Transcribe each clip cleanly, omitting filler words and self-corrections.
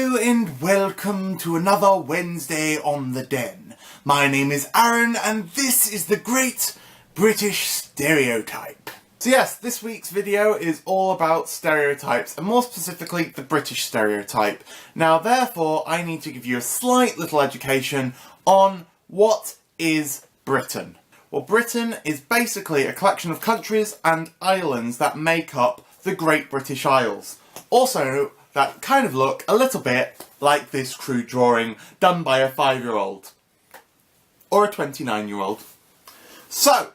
Hello and welcome to another Wednesday on the Den. My name is Aaron and this is the Great British Stereotype. So yes, this week's video is all about stereotypes, and more specifically the British stereotype. Now therefore I need to give you a slight little education on what is Britain. Well, Britain is basically a collection of countries and islands that make up the Great British Isles. Also, that kind of look a little bit like this crude drawing done by a 5-year-old. Or a 29-year-old. So,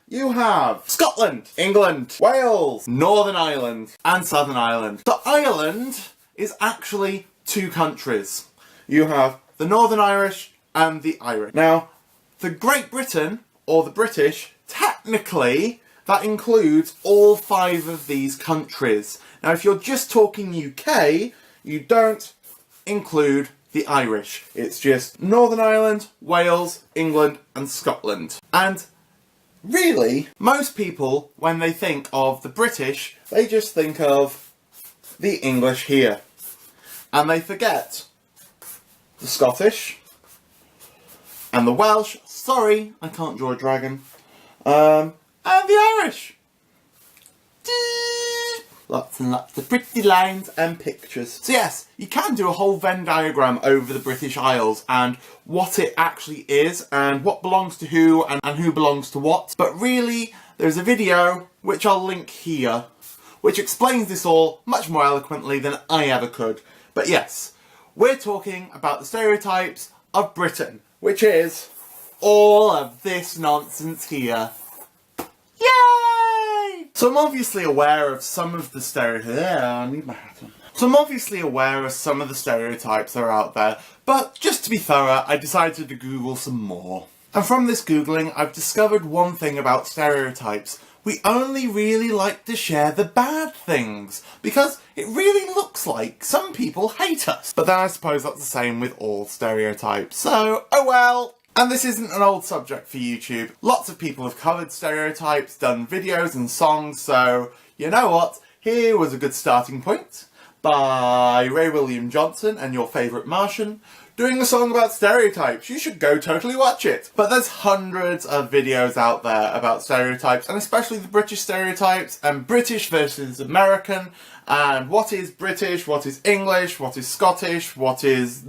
you have Scotland, England, Wales, Northern Ireland, and Southern Ireland. So Ireland is actually two countries. You have the Northern Irish and the Irish. Now, the Great Britain, or the British, technically, that includes all 5 of these countries. Now, if you're just talking UK, you don't include the Irish. It's just Northern Ireland, Wales, England, and Scotland. And really, most people, when they think of the British, they just think of the English here. And they forget the Scottish, and the Welsh. Sorry, I can't draw a dragon. And the Irish. Lots and lots of pretty lines and pictures. So yes, you can do a whole Venn diagram over the British Isles and what it actually is and what belongs to who and who belongs to what. But really, there's a video, which I'll link here, which explains this all much more eloquently than I ever could. But yes, we're talking about the stereotypes of Britain, which is all of this nonsense here. Yay! So I'm obviously aware of some of the stereotypes. Yeah, I need my hat on. So I'm obviously aware of some of the stereotypes that are out there, but just to be thorough, I decided to Google some more. And from this Googling, I've discovered one thing about stereotypes. We only really like to share the bad things, because it really looks like some people hate us. But then I suppose that's the same with all stereotypes, so oh well. And this isn't an old subject for YouTube. Lots of people have covered stereotypes, done videos and songs, so you know what? Here was a good starting point by Ray William Johnson and Your Favourite Martian doing a song about stereotypes. You should go totally watch it. But there's hundreds of videos out there about stereotypes, and especially the British stereotypes, and British versus American, and what is British, what is English, what is Scottish, what is...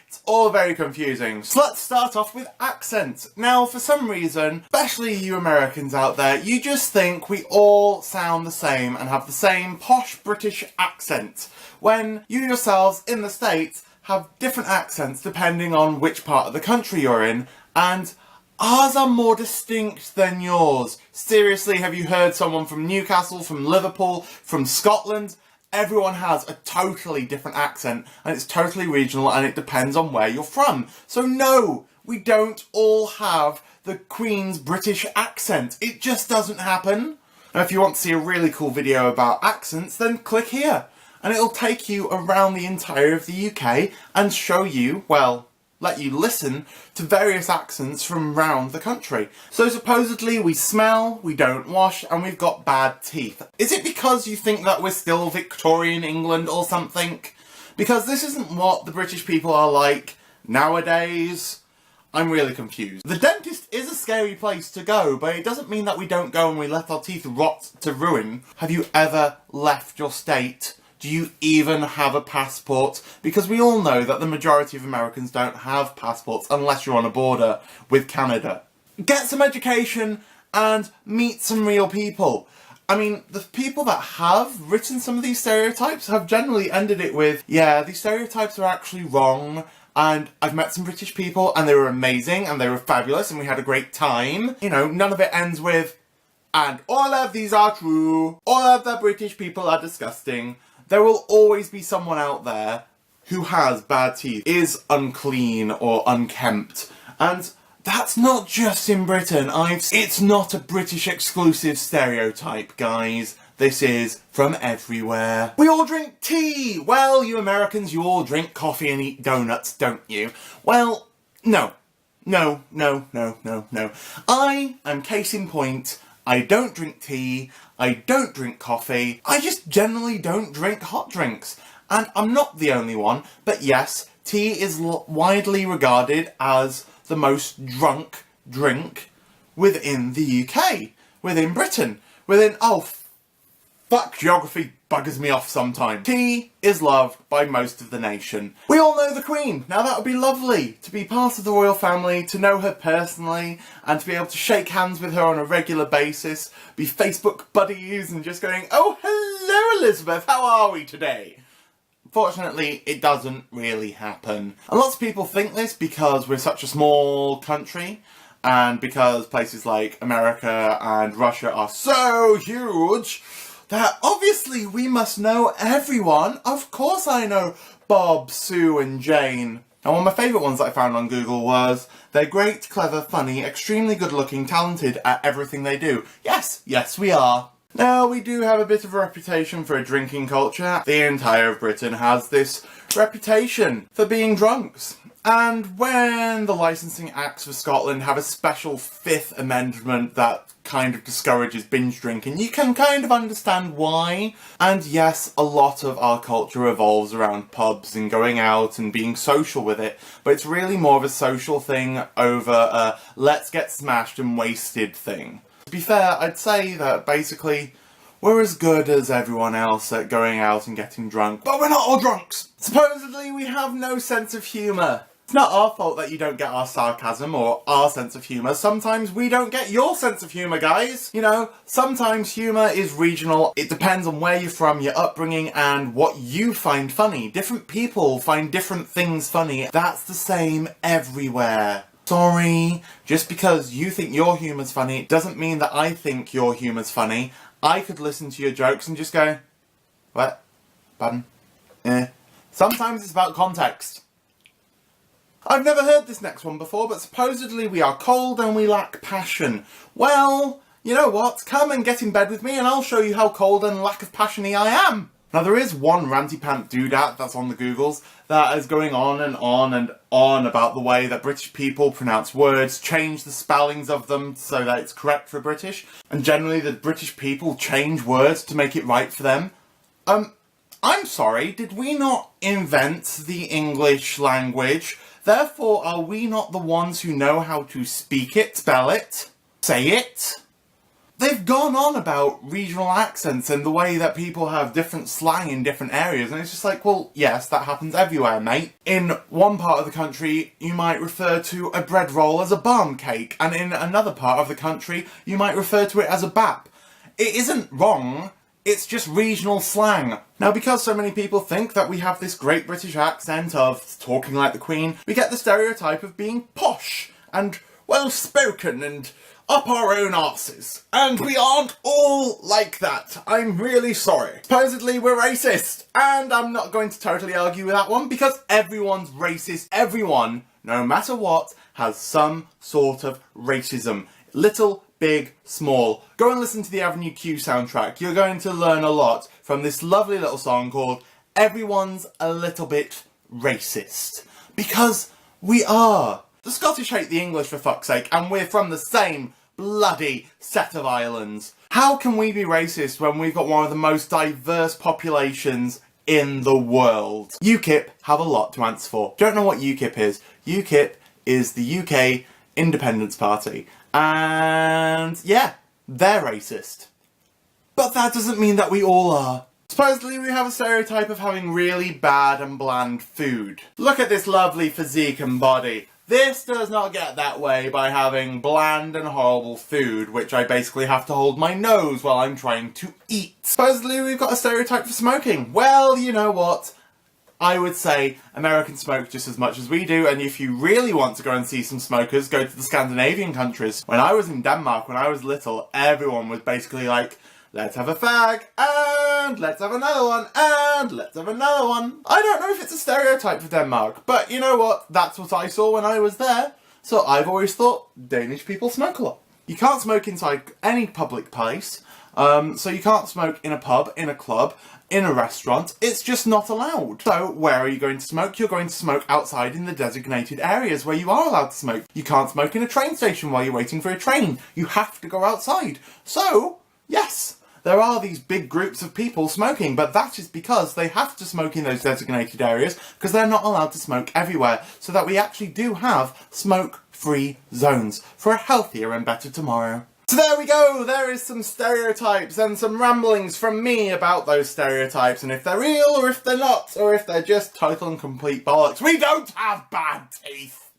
It's all very confusing. So let's start off with accents. Now, for some reason, especially you Americans out there, you just think we all sound the same and have the same posh British accent, when you yourselves in the States have different accents depending on which part of the country you're in, and ours are more distinct than yours. Seriously, have you heard someone from Newcastle, from Liverpool, from Scotland? Everyone has a totally different accent, and it's totally regional, and it depends on where you're from. So no, we don't all have the Queen's British accent. It just doesn't happen. Now, if you want to see a really cool video about accents, then click here, and it'll take you around the entire of the UK and show you, well, let you listen to various accents from around the country. So supposedly we smell, we don't wash, and we've got bad teeth. Is it because you think that we're still Victorian England or something? Because this isn't what the British people are like nowadays. I'm really confused. The dentist is a scary place to go, but it doesn't mean that we don't go and we let our teeth rot to ruin. Have you ever left your state? Do you even have a passport? Because we all know that the majority of Americans don't have passports unless you're on a border with Canada. Get some education and meet some real people. I mean, the people that have written some of these stereotypes have generally ended it with, yeah, these stereotypes are actually wrong, and I've met some British people and they were amazing and they were fabulous and we had a great time. You know, none of it ends with, and all of these are true, all of the British people are disgusting. There will always be someone out there who has bad teeth, is unclean or unkempt, and that's not just in Britain. It's not a British exclusive stereotype, guys. This is from everywhere. We all drink tea! Well, you Americans, you all drink coffee and eat donuts, don't you? Well, no. No. I am case in point. I don't drink tea, I don't drink coffee, I just generally don't drink hot drinks. And I'm not the only one, but yes, tea is widely regarded as the most drunk drink within the UK, within Britain, fuck, geography buggers me off sometimes. Tea is loved by most of the nation. We all know the Queen. Now that would be lovely, to be part of the royal family, to know her personally, and to be able to shake hands with her on a regular basis, be Facebook buddies and just going, oh hello Elizabeth, how are we today? Fortunately, it doesn't really happen. And lots of people think this because we're such a small country, and because places like America and Russia are so huge, that obviously we must know everyone. Of course I know Bob, Sue and Jane. And one of my favourite ones that I found on Google was, they're great, clever, funny, extremely good looking, talented at everything they do. Yes, yes we are. Now, we do have a bit of a reputation for a drinking culture. The entire of Britain has this reputation for being drunks. And when the licensing acts for Scotland have a special 5th amendment that kind of discourages binge drinking, you can kind of understand why. And yes, a lot of our culture revolves around pubs and going out and being social with it, but it's really more of a social thing over a let's get smashed and wasted thing. To be fair, I'd say that basically we're as good as everyone else at going out and getting drunk, but we're not all drunks! Supposedly we have no sense of humour. It's not our fault that you don't get our sarcasm or our sense of humour. Sometimes we don't get your sense of humour, guys. You know, sometimes humour is regional. It depends on where you're from, your upbringing, and what you find funny. Different people find different things funny. That's the same everywhere. Sorry, just because you think your humour's funny doesn't mean that I think your humour's funny. I could listen to your jokes and just go, what? Pardon? Sometimes it's about context. I've never heard this next one before, but supposedly we are cold and we lack passion. Well, you know what? Come and get in bed with me and I'll show you how cold and lack of passion-y I am. Now there is one ranty pant doodat that's on the Googles that is going on and on and on about the way that British people pronounce words, change the spellings of them so that it's correct for British, and generally the British people change words to make it right for them. I'm sorry, did we not invent the English language? Therefore, are we not the ones who know how to speak it, spell it, say it? They've gone on about regional accents and the way that people have different slang in different areas, and it's just like, well, yes, that happens everywhere, mate. In one part of the country, you might refer to a bread roll as a barm cake, and in another part of the country, you might refer to it as a bap. It isn't wrong. It's just regional slang. Now, because so many people think that we have this great British accent of talking like the Queen, we get the stereotype of being posh and well-spoken and up our own arses. And we aren't all like that. I'm really sorry. Supposedly we're racist, and I'm not going to totally argue with that one because everyone's racist. Everyone, no matter what, has some sort of racism. Little, big, small. Go and listen to the Avenue Q soundtrack. You're going to learn a lot from this lovely little song called Everyone's a Little Bit Racist. Because we are. The Scottish hate the English, for fuck's sake, and we're from the same bloody set of islands. How can we be racist when we've got one of the most diverse populations in the world? UKIP have a lot to answer for. Don't know what UKIP is. UKIP is the UK Independence Party. And yeah, they're racist. But that doesn't mean that we all are. Supposedly we have a stereotype of having really bad and bland food. Look at this lovely physique and body. This does not get that way by having bland and horrible food, which I basically have to hold my nose while I'm trying to eat. Supposedly we've got a stereotype for smoking. Well, you know what? I would say Americans smoke just as much as we do, and if you really want to go and see some smokers, go to the Scandinavian countries. When I was in Denmark, when I was little, everyone was basically like, let's have a fag, and let's have another one, and let's have another one. I don't know if it's a stereotype for Denmark, but you know what? That's what I saw when I was there. So I've always thought Danish people smoke a lot. You can't smoke inside any public place, so you can't smoke in a pub, in a club, in a restaurant. It's just not allowed. So where are you going to smoke? You're going to smoke outside in the designated areas where you are allowed to smoke. You can't smoke in a train station while you're waiting for a train. You have to go outside. So, yes, there are these big groups of people smoking, but that is because they have to smoke in those designated areas because they're not allowed to smoke everywhere, so that we actually do have smoke-free zones for a healthier and better tomorrow. So there we go, there is some stereotypes and some ramblings from me about those stereotypes, and if they're real or if they're not, or if they're just total and complete bollocks. We don't have bad teeth!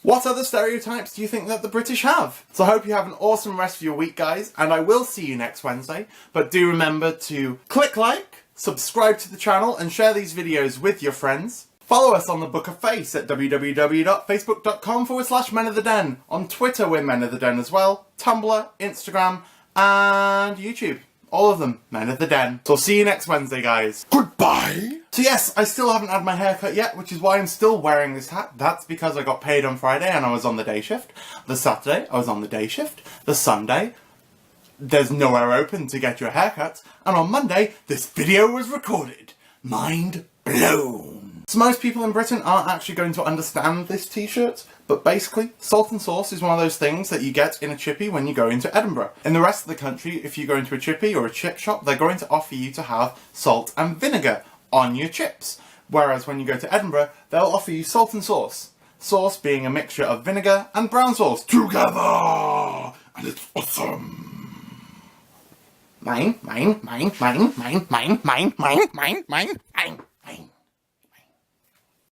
What other stereotypes do you think that the British have? So I hope you have an awesome rest of your week, guys, and I will see you next Wednesday. But do remember to click like, subscribe to the channel, and share these videos with your friends. Follow us on the Book of Face at www.facebook.com/Men of the Den. On Twitter, we're Men of the Den as well. Tumblr, Instagram, and YouTube. All of them, Men of the Den. So I'll see you next Wednesday, guys. Goodbye! So yes, I still haven't had my hair cut yet, which is why I'm still wearing this hat. That's because I got paid on Friday and I was on the day shift. The Saturday, I was on the day shift. The Sunday, there's nowhere open to get your haircut. And on Monday, this video was recorded. Mind blown. So most people in Britain aren't actually going to understand this t-shirt, but basically, salt and sauce is one of those things that you get in a chippy when you go into Edinburgh. In the rest of the country, if you go into a chippy or a chip shop, they're going to offer you to have salt and vinegar on your chips. Whereas when you go to Edinburgh, they'll offer you salt and sauce. Sauce being a mixture of vinegar and brown sauce together! And it's awesome! Mine.